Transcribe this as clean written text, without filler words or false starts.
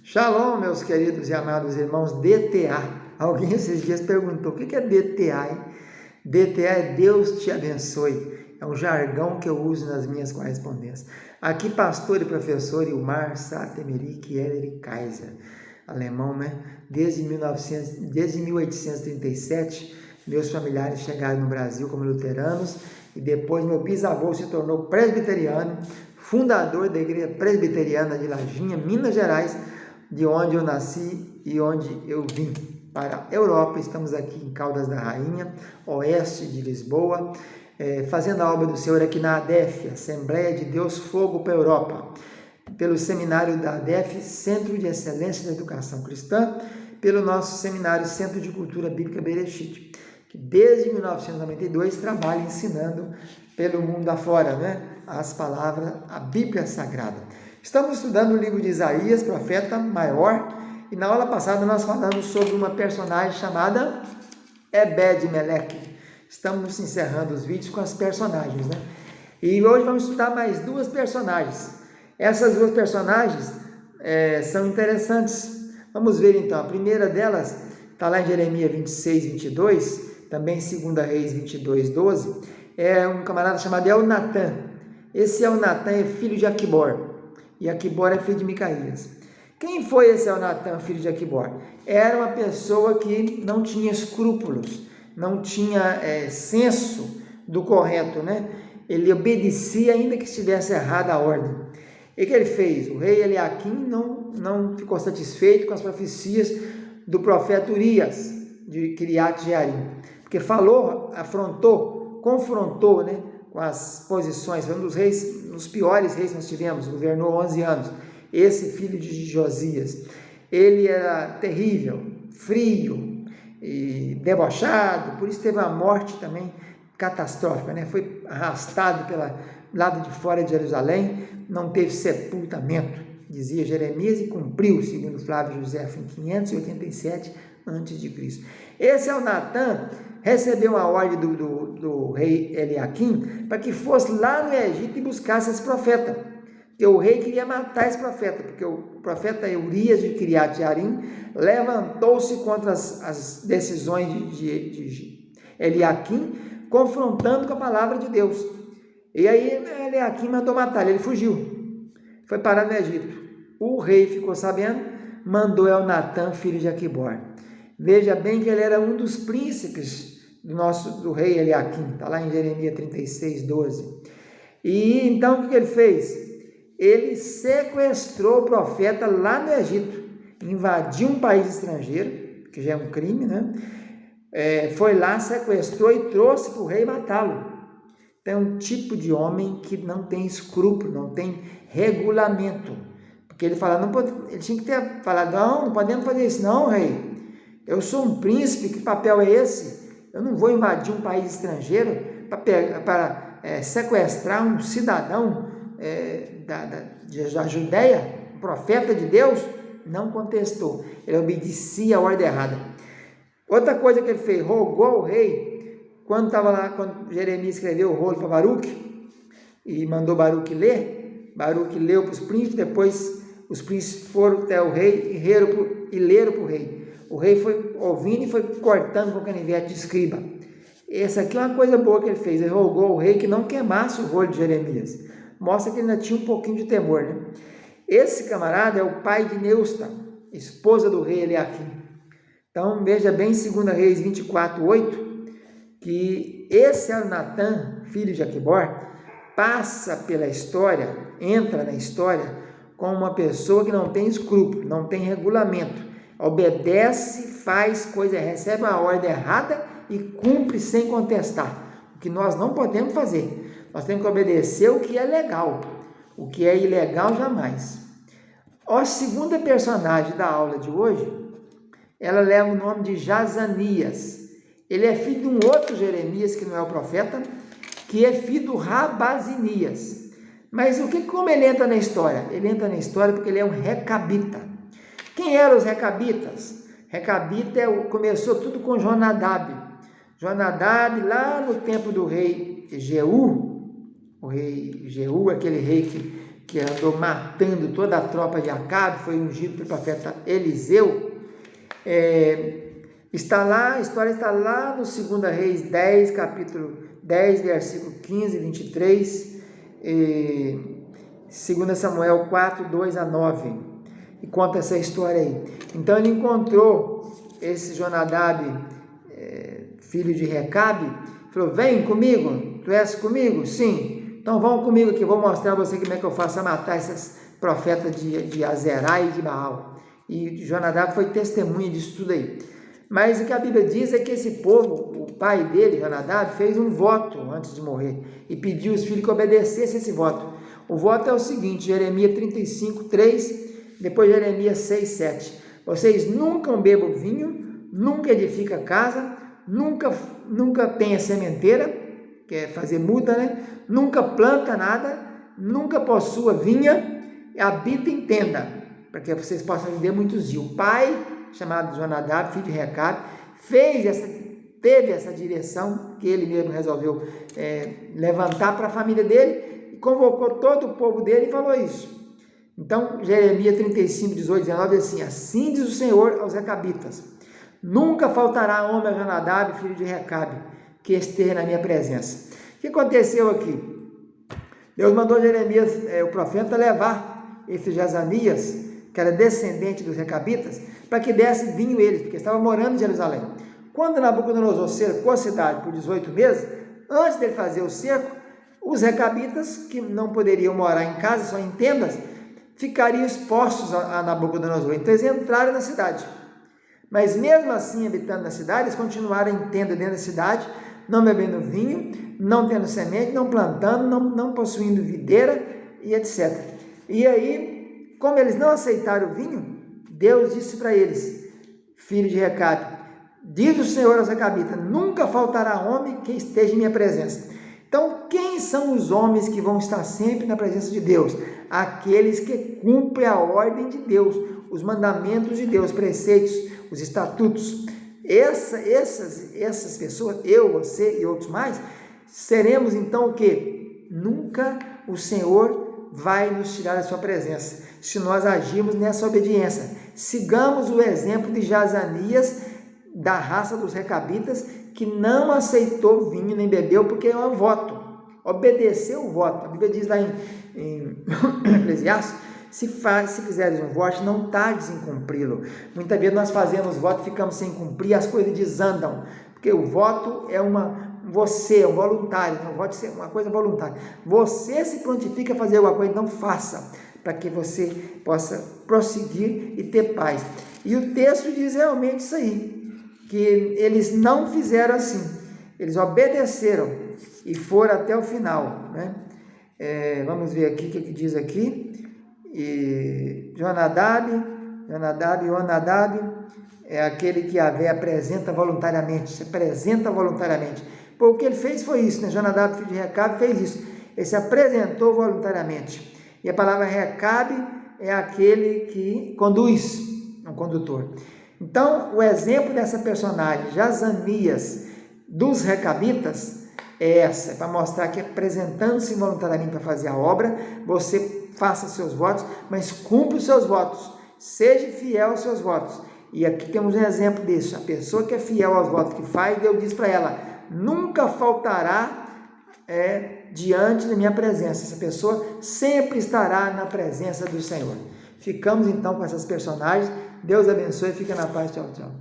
Shalom, meus queridos e amados irmãos, DTA. Alguém esses dias perguntou, o que é DTA, hein? DTA é Deus te abençoe. É um jargão que eu uso nas minhas correspondências. Aqui, pastor e professor Ilmar Satemeric Ellery Kaiser, alemão, né? Desde 1837, meus familiares chegaram no Brasil como luteranos e depois meu bisavô se tornou presbiteriano, fundador da igreja presbiteriana de Lajinha, Minas Gerais, de onde eu nasci e onde eu vim para a Europa. Estamos aqui em Caldas da Rainha, oeste de Lisboa, fazendo a obra do Senhor aqui na ADEF, Assembleia de Deus Fogo para a Europa, pelo seminário da ADEF, Centro de Excelência da Educação Cristã, pelo nosso seminário Centro de Cultura Bíblica Bereshit, que desde 1992 trabalha ensinando pelo mundo afora, né? As palavras, a Bíblia Sagrada. Estamos estudando o livro de Isaías, profeta maior, e na aula passada nós falamos sobre uma personagem chamada Ebed-Meleque. Estamos encerrando os vídeos com as personagens, né? E hoje vamos estudar mais duas personagens. Essas duas personagens são interessantes. Vamos ver então. A primeira delas está lá em Jeremias 26, 22, também 2 Reis 22, 12. É um camarada chamado Elnatã. Esse Elnatã é filho de Aquibor. E Aquibor é filho de Micaías. Quem foi esse Elnatã, filho de Aquibor? Era uma pessoa que não tinha escrúpulos, não tinha senso do correto, né? Ele obedecia ainda que estivesse errada a ordem. E o que ele fez? O rei Eliaquim não ficou satisfeito com as profecias do profeta Urias, de Kiriat Jearim, porque confrontou, né, com as posições. Foi um dos reis, um dos piores reis que nós tivemos, governou 11 anos. Esse filho de Josias, ele era terrível, frio e debochado, por isso teve uma morte também catastrófica, né? Foi arrastado pelo lado de fora de Jerusalém, não teve sepultamento, dizia Jeremias, e cumpriu, segundo Flávio Josefo, em 587 a.C. Esse Elnatã recebeu a ordem do rei Eliaquim para que fosse lá no Egito e buscasse esse profeta, porque o rei queria matar esse profeta, porque o profeta Urias de Kiriat Jearim levantou-se contra as decisões de Eliaquim, confrontando com a palavra de Deus. E aí Eliaquim mandou matar ele fugiu, foi parar no Egito. O rei ficou sabendo, mandou Elnatã, filho de Aquibor. Veja bem que ele era um dos príncipes do rei Eliaquim, está lá em Jeremias 36, 12. E então o que ele fez? Ele sequestrou o profeta lá no Egito, invadiu um país estrangeiro, que já é um crime, né? Foi lá, sequestrou e trouxe para o rei matá-lo. Então, é um tipo de homem que não tem escrúpulo, não tem regulamento. Porque ele fala, ele tinha que ter falado, não podemos fazer isso não, rei. Eu sou um príncipe, que papel é esse? Eu não vou invadir um país estrangeiro para sequestrar um cidadão da Judéia, um profeta de Deus. Não contestou, ele obedecia a ordem errada. Outra coisa que ele fez, rogou o rei, quando Jeremias escreveu o rolo para Baruque, e mandou Baruque ler, Baruque leu para os príncipes, depois os príncipes foram até o rei e leram para o rei. O rei foi ouvindo e foi cortando com o canivete de escriba. Essa aqui é uma coisa boa que ele fez, ele rogou o rei que não queimasse o rolo de Jeremias. Mostra que ele ainda tinha um pouquinho de temor, né? Esse camarada é o pai de Neusta, esposa do rei Eliaquim. Então, veja bem, 2 Reis 24, 8, que esse Elnatã, filho de Aquibor, passa pela história, entra na história, como uma pessoa que não tem escrúpulo, não tem regulamento, obedece, faz coisa, recebe uma ordem errada e cumpre sem contestar, o que nós não podemos fazer. Nós temos que obedecer o que é legal, o que é ilegal jamais. A segunda personagem da aula de hoje, ela leva o nome de Jazanias. Ele é filho de um outro Jeremias, que não é o profeta, que é filho do Rabazinias. Mas como ele entra na história? Ele entra na história porque ele é um recabita. Quem eram os recabitas? Recabita começou tudo com Jonadab. Jonadab, lá no tempo do rei Jeú, o rei Jeú, aquele rei que que andou matando toda a tropa de Acabe, foi ungido pelo profeta Eliseu. Está lá, a história está lá no 2 Reis 10, capítulo 10, versículo 15 e 23, 2 Samuel 4, 2 a 9, e conta essa história aí. Então ele encontrou esse Jonadab, filho de Recabe, falou: vem comigo, tu és comigo? Sim, então vão comigo aqui, vou mostrar a você como é que eu faço a matar esses profetas de Azerá e de Baal. E Jonadab foi testemunha disso tudo aí. Mas o que a Bíblia diz é que esse povo, o pai dele, Jonadab, fez um voto antes de morrer e pediu aos filhos que obedecessem esse voto. O voto é o seguinte, Jeremias 35, 3, depois Jeremias 6, 7. Vocês nunca bebam vinho, nunca edificam casa, nunca tenha sementeira, que é fazer muda, né? Nunca planta nada, nunca possua vinha, habita em tenda, para que vocês possam viver muitos dias. O pai, chamado Jonadab, filho de Recabe, teve essa direção que ele mesmo resolveu levantar para a família dele, e convocou todo o povo dele e falou isso. Então, Jeremias 35, 18, 19, diz assim: assim diz o Senhor aos Recabitas: nunca faltará homem a Jonadab, filho de Recabe, que esteja na minha presença. O que aconteceu aqui? Deus mandou Jeremias, o profeta, levar esse Jazanias, que era descendente dos Recabitas, para que desse vinho eles, porque estavam morando em Jerusalém. Quando Nabucodonosor cercou a cidade por 18 meses, antes dele fazer o cerco, os Recabitas, que não poderiam morar em casa, só em tendas, ficariam expostos a Nabucodonosor. Então eles entraram na cidade. Mas mesmo assim, habitando na cidade, eles continuaram em tenda dentro da cidade, não bebendo vinho, não tendo semente, não plantando, não possuindo videira e etc. E aí, como eles não aceitaram o vinho, Deus disse para eles, filho de Recabe: diz o Senhor aos Recabitas: nunca faltará homem que esteja em minha presença. Então, quem são os homens que vão estar sempre na presença de Deus? Aqueles que cumprem a ordem de Deus, os mandamentos de Deus, preceitos, os estatutos. Essas pessoas, eu, você e outros mais, seremos então o quê? Nunca o Senhor vai nos tirar da sua presença, se nós agirmos nessa obediência. Sigamos o exemplo de Jazanias, da raça dos Recabitas, que não aceitou vinho nem bebeu, porque é um voto, obedeceu o voto. A Bíblia diz lá em Eclesiastes: se fizeres um voto, não tardes em cumpri-lo. Muitas vezes nós fazemos voto, ficamos sem cumprir, as coisas desandam, porque o voto é um voluntário, o voto é uma coisa voluntária. Você se prontifica a fazer alguma coisa, então faça, para que você possa prosseguir e ter paz. E o texto diz realmente isso aí, que eles não fizeram assim, eles obedeceram e foram até o final, né? Vamos ver aqui o que diz aqui. Jonadab é aquele que Yahvé apresenta voluntariamente, se apresenta voluntariamente. O que ele fez foi isso, né? Jonadab, filho de Recabe, fez isso, ele se apresentou voluntariamente. E a palavra Recabe é aquele que conduz, um condutor. Então, o exemplo dessa personagem, Jazanias, dos Recabitas, é para mostrar que, apresentando-se voluntariamente para fazer a obra, você faça seus votos, mas cumpra os seus votos, seja fiel aos seus votos. E aqui temos um exemplo disso: a pessoa que é fiel aos votos que faz, Deus diz para ela: nunca faltará diante da minha presença. Essa pessoa sempre estará na presença do Senhor. Ficamos então com essas personagens. Deus abençoe e fica na paz. Tchau, tchau.